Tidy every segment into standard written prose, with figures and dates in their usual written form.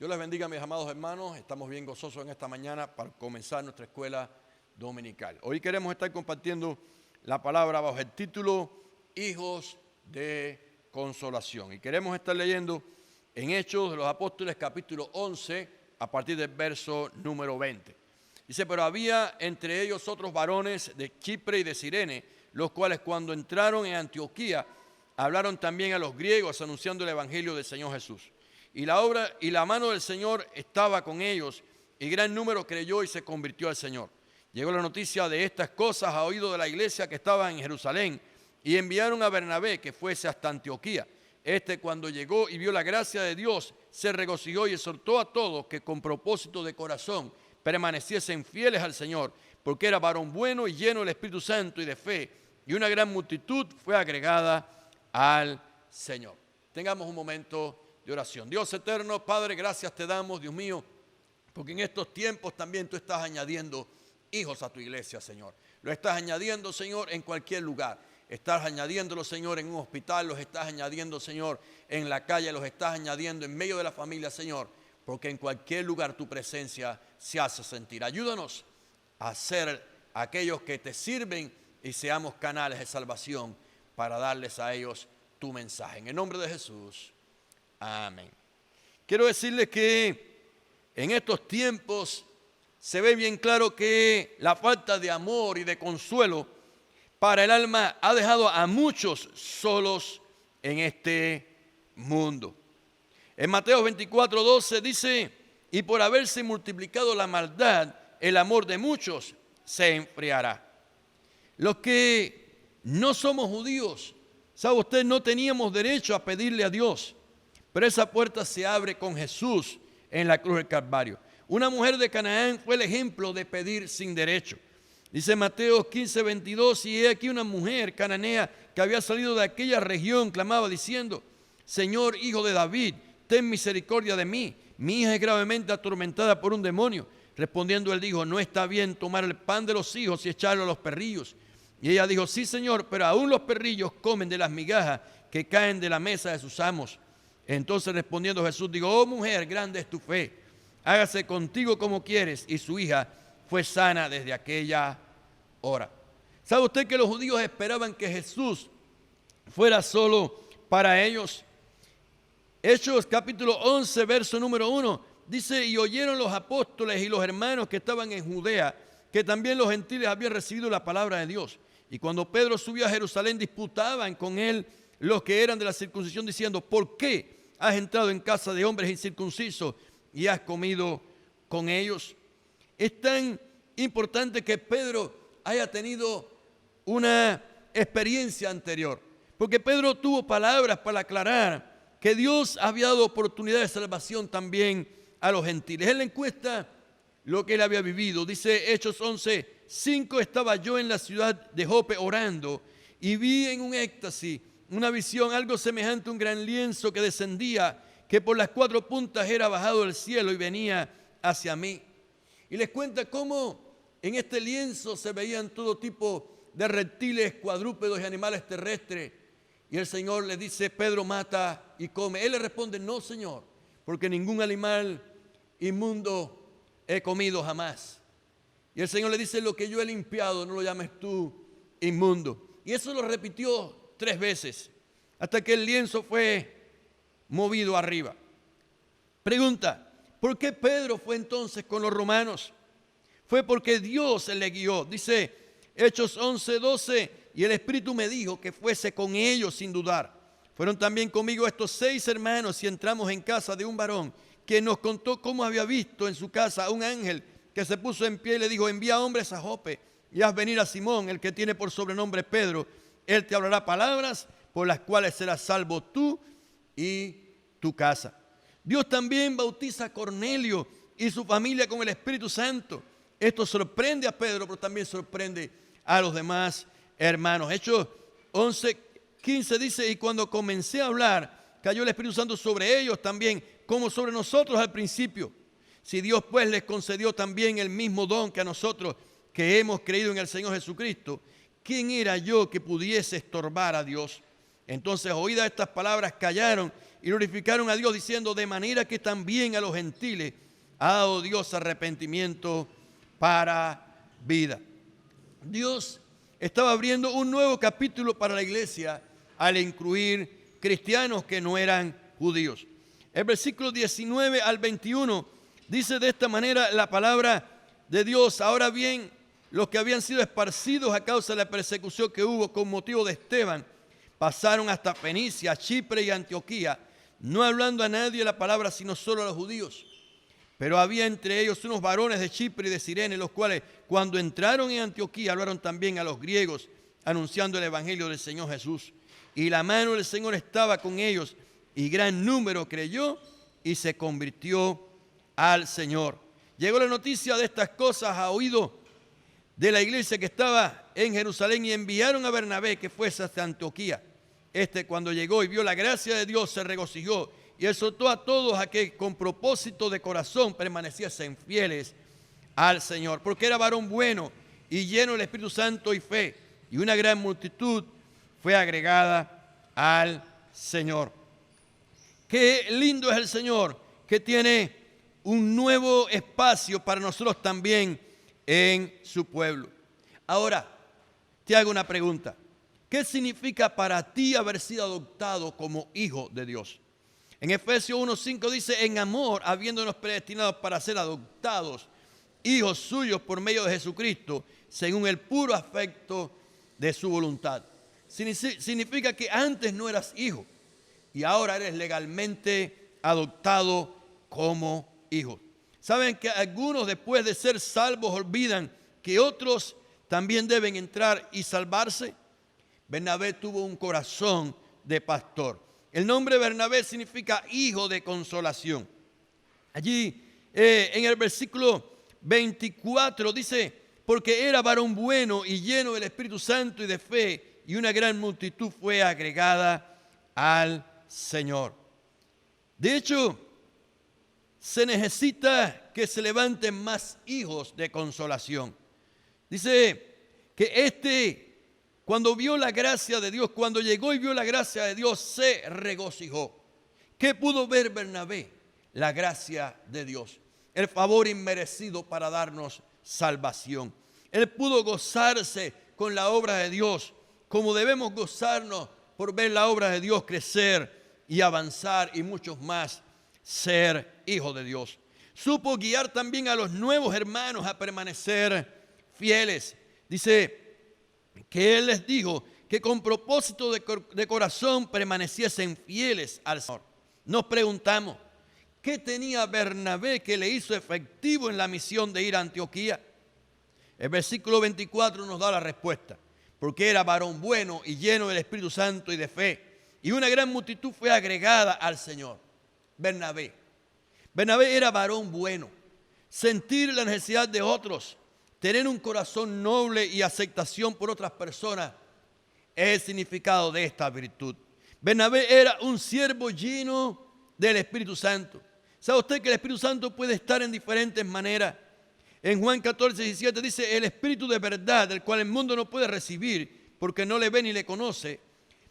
Dios les bendiga, mis amados hermanos. Estamos bien gozosos en esta mañana para comenzar nuestra escuela dominical. Hoy queremos estar compartiendo la palabra bajo el título Hijos de Consolación. Y queremos estar leyendo en Hechos de los Apóstoles capítulo 11 a partir del verso número 20. Dice, pero había entre ellos otros varones de Chipre y de Cirene, los cuales cuando entraron en Antioquía hablaron también a los griegos anunciando el evangelio del Señor Jesús. Y la obra y la mano del Señor estaba con ellos, y gran número creyó y se convirtió al Señor. Llegó la noticia de estas cosas a oído de la iglesia que estaba en Jerusalén, y enviaron a Bernabé que fuese hasta Antioquía. Cuando llegó y vio la gracia de Dios, se regocijó y exhortó a todos que con propósito de corazón permaneciesen fieles al Señor, porque era varón bueno y lleno del Espíritu Santo y de fe, y una gran multitud fue agregada al Señor. Tengamos un momento de oración. Dios eterno, Padre, gracias te damos, Dios mío, porque en estos tiempos también tú estás añadiendo hijos a tu iglesia, Señor. Lo estás añadiendo, Señor, en cualquier lugar. Estás añadiéndolo, Señor, en un hospital, los estás añadiendo, Señor, en la calle, los estás añadiendo en medio de la familia, Señor, porque en cualquier lugar tu presencia se hace sentir. Ayúdanos a ser aquellos que te sirven y seamos canales de salvación para darles a ellos tu mensaje. En el nombre de Jesús. Amén. Quiero decirles que en estos tiempos se ve bien claro que la falta de amor y de consuelo para el alma ha dejado a muchos solos en este mundo. En Mateo 24:12 dice, y por haberse multiplicado la maldad, el amor de muchos se enfriará. Los que no somos judíos, ¿sabe usted? No teníamos derecho a pedirle a Dios. Pero esa puerta se abre con Jesús en la cruz del Calvario. Una mujer de Canaán fue el ejemplo de pedir sin derecho. Dice Mateo 15:22, y he aquí una mujer cananea que había salido de aquella región, clamaba diciendo, Señor, hijo de David, ten misericordia de mí. Mi hija es gravemente atormentada por un demonio. Respondiendo él dijo, no está bien tomar el pan de los hijos y echarlo a los perrillos. Y ella dijo, sí, Señor, pero aún los perrillos comen de las migajas que caen de la mesa de sus amos. Entonces respondiendo Jesús dijo, oh mujer, grande es tu fe, hágase contigo como quieres. Y su hija fue sana desde aquella hora. ¿Sabe usted que los judíos esperaban que Jesús fuera solo para ellos? Hechos capítulo 11, verso número 1, dice, y oyeron los apóstoles y los hermanos que estaban en Judea, que también los gentiles habían recibido la palabra de Dios. Y cuando Pedro subió a Jerusalén, disputaban con él los que eran de la circuncisión, diciendo, ¿por qué has entrado en casa de hombres incircuncisos y has comido con ellos? Es tan importante que Pedro haya tenido una experiencia anterior, porque Pedro tuvo palabras para aclarar que Dios había dado oportunidad de salvación también a los gentiles. Él le encuesta lo que él había vivido. Dice Hechos 11:5, estaba yo en la ciudad de Jope orando y vi en un éxtasis una visión, algo semejante a un gran lienzo que descendía, que por las cuatro puntas era bajado del cielo y venía hacia mí. Y les cuenta cómo en este lienzo se veían todo tipo de reptiles, cuadrúpedos y animales terrestres. Y el Señor le dice, Pedro, mata y come. Él le responde, no, Señor, porque ningún animal inmundo he comido jamás. Y el Señor le dice, lo que yo he limpiado, no lo llames tú inmundo. Y eso lo repitió 3 veces, hasta que el lienzo fue movido arriba. Pregunta, ¿por qué Pedro fue entonces con los romanos? Fue porque Dios le guió. Dice Hechos 11:12, y el Espíritu me dijo que fuese con ellos sin dudar. Fueron también conmigo estos 6 hermanos y entramos en casa de un varón que nos contó cómo había visto en su casa a un ángel que se puso en pie y le dijo, envía hombres a Jope y haz venir a Simón, el que tiene por sobrenombre Pedro. Él te hablará palabras por las cuales serás salvo tú y tu casa. Dios también bautiza a Cornelio y su familia con el Espíritu Santo. Esto sorprende a Pedro, pero también sorprende a los demás hermanos. Hechos 11:15 dice, y cuando comencé a hablar, cayó el Espíritu Santo sobre ellos también, como sobre nosotros al principio. Si Dios pues les concedió también el mismo don que a nosotros, que hemos creído en el Señor Jesucristo, ¿quién era yo que pudiese estorbar a Dios? Entonces, oídas estas palabras, callaron y glorificaron a Dios diciendo, de manera que también a los gentiles ha dado Dios arrepentimiento para vida. Dios estaba abriendo un nuevo capítulo para la iglesia al incluir cristianos que no eran judíos. El versículo 19 al 21 dice de esta manera la palabra de Dios. Ahora bien, los que habían sido esparcidos a causa de la persecución que hubo con motivo de Esteban, pasaron hasta Fenicia, Chipre y Antioquía, no hablando a nadie la palabra, sino solo a los judíos. Pero había entre ellos unos varones de Chipre y de Cirene, los cuales cuando entraron en Antioquía hablaron también a los griegos, anunciando el evangelio del Señor Jesús. Y la mano del Señor estaba con ellos, y gran número creyó y se convirtió al Señor. Llegó la noticia de estas cosas a oído de la iglesia que estaba en Jerusalén, y enviaron a Bernabé que fuese hasta Antioquía. Cuando llegó y vio la gracia de Dios, se regocijó y exhortó a todos a que con propósito de corazón permaneciesen fieles al Señor, porque era varón bueno y lleno del Espíritu Santo y fe, y una gran multitud fue agregada al Señor. Qué lindo es el Señor, que tiene un nuevo espacio para nosotros también en su pueblo. Ahora, te hago una pregunta. ¿Qué significa para ti haber sido adoptado como hijo de Dios? En Efesios 1:5 dice, en amor, habiéndonos predestinados para ser adoptados, hijos suyos por medio de Jesucristo, según el puro afecto de su voluntad. Significa que antes no eras hijo y ahora eres legalmente adoptado como hijo. ¿Saben que algunos después de ser salvos olvidan que otros también deben entrar y salvarse? Bernabé tuvo un corazón de pastor. El nombre Bernabé significa hijo de consolación. Allí en el versículo 24 dice, porque era varón bueno y lleno del Espíritu Santo y de fe, y una gran multitud fue agregada al Señor. De hecho, se necesita que se levanten más hijos de consolación. Dice que cuando vio la gracia de Dios, cuando llegó y vio la gracia de Dios, se regocijó. ¿Qué pudo ver Bernabé? La gracia de Dios, el favor inmerecido para darnos salvación. Él pudo gozarse con la obra de Dios, como debemos gozarnos por ver la obra de Dios crecer y avanzar, y muchos más ser hijos de Dios. Supo guiar también a los nuevos hermanos a permanecer fieles. Dice que Él les dijo que con propósito de corazón permaneciesen fieles al Señor. Nos preguntamos, ¿qué tenía Bernabé que le hizo efectivo en la misión de ir a Antioquía? El versículo 24 nos da la respuesta. Porque era varón bueno y lleno del Espíritu Santo y de fe, y una gran multitud fue agregada al Señor. Bernabé era varón bueno. Sentir la necesidad de otros, tener un corazón noble y aceptación por otras personas, es el significado de esta virtud. Bernabé era un siervo lleno del Espíritu Santo. ¿Sabe usted que el Espíritu Santo puede estar en diferentes maneras? En Juan 14:17 dice, el Espíritu de verdad, el cual el mundo no puede recibir, porque no le ve ni le conoce,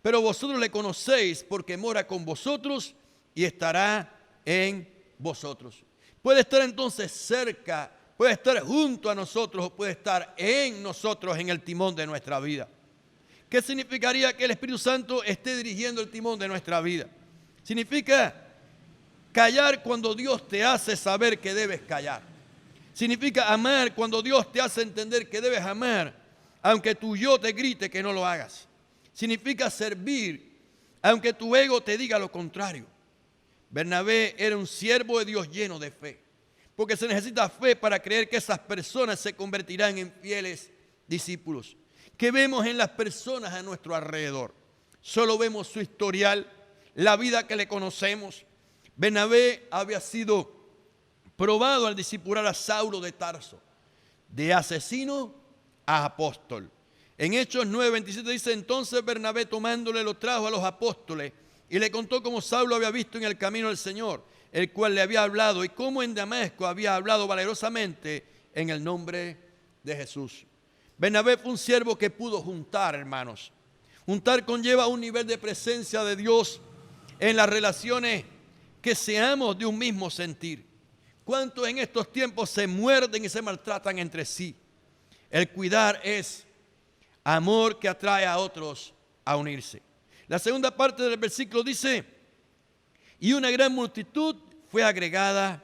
pero vosotros le conocéis, porque mora con vosotros y estará en vosotros. Puede estar entonces cerca, puede estar junto a nosotros, o puede estar en nosotros en el timón de nuestra vida. ¿Qué significaría que el Espíritu Santo esté dirigiendo el timón de nuestra vida? Significa callar cuando Dios te hace saber que debes callar. Significa amar cuando Dios te hace entender que debes amar, aunque tu yo te grite que no lo hagas. Significa servir, aunque tu ego te diga lo contrario. Bernabé era un siervo de Dios lleno de fe, porque se necesita fe para creer que esas personas se convertirán en fieles discípulos. ¿Qué vemos en las personas a nuestro alrededor? Solo vemos su historial, la vida que le conocemos. Bernabé había sido probado al discipular a Saulo de Tarso, de asesino a apóstol. En Hechos 9:27 dice, entonces Bernabé tomándole lo trajo a los apóstoles y le contó cómo Saulo había visto en el camino del Señor, el cual le había hablado, y cómo en Damasco había hablado valerosamente en el nombre de Jesús. Bernabé fue un siervo que pudo juntar, hermanos. Juntar conlleva un nivel de presencia de Dios en las relaciones, que seamos de un mismo sentir. ¿Cuántos en estos tiempos se muerden y se maltratan entre sí? El cuidar es amor que atrae a otros a unirse. La segunda parte del versículo dice: y una gran multitud fue agregada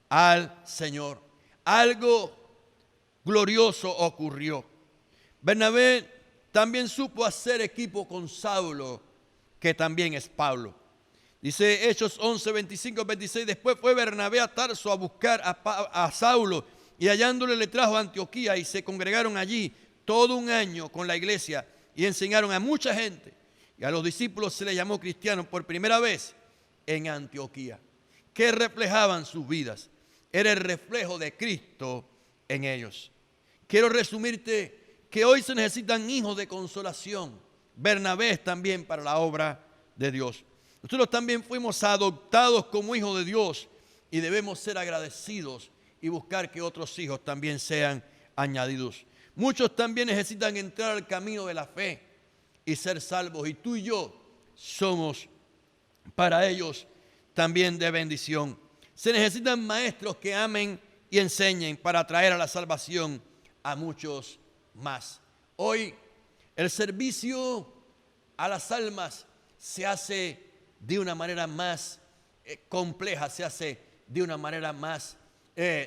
al Señor. Algo glorioso ocurrió. Bernabé también supo hacer equipo con Saulo, que también es Pablo. Dice Hechos 11, 25, 26, después fue Bernabé a Tarso a buscar a Saulo, y hallándole le trajo a Antioquía, y se congregaron allí todo un año con la iglesia y enseñaron a mucha gente. Y a los discípulos se les llamó cristianos por primera vez en Antioquía. ¿Qué reflejaban sus vidas? Era el reflejo de Cristo en ellos. Quiero resumirte que hoy se necesitan hijos de consolación. Bernabé también para la obra de Dios. Nosotros también fuimos adoptados como hijos de Dios y debemos ser agradecidos y buscar que otros hijos también sean añadidos. Muchos también necesitan entrar al camino de la fe y ser salvos, y tú y yo somos para ellos también de bendición. Se necesitan maestros que amen y enseñen para traer a la salvación a muchos más. Hoy el servicio a las almas se hace de una manera más compleja, se hace de una manera más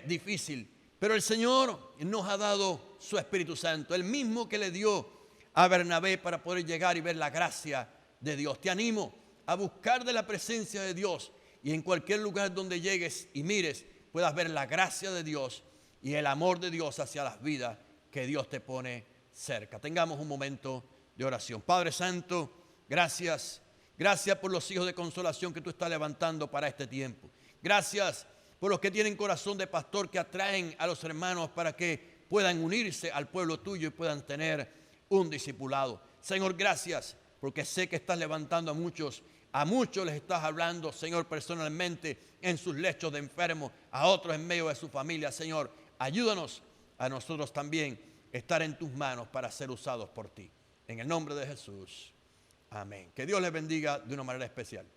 difícil. Pero el Señor nos ha dado su Espíritu Santo, el mismo que le dio a Bernabé para poder llegar y ver la gracia de Dios. Te animo a buscar de la presencia de Dios, y en cualquier lugar donde llegues y mires puedas ver la gracia de Dios y el amor de Dios hacia las vidas que Dios te pone cerca. Tengamos un momento de oración. Padre Santo, gracias. Gracias por los hijos de consolación que tú estás levantando para este tiempo. Gracias por los que tienen corazón de pastor, que atraen a los hermanos para que puedan unirse al pueblo tuyo y puedan tener un discipulado. Señor, gracias porque sé que estás levantando a muchos les estás hablando, Señor, personalmente en sus lechos de enfermos, a otros en medio de su familia. Señor, ayúdanos a nosotros también estar en tus manos para ser usados por ti. En el nombre de Jesús. Amén. Que Dios les bendiga de una manera especial.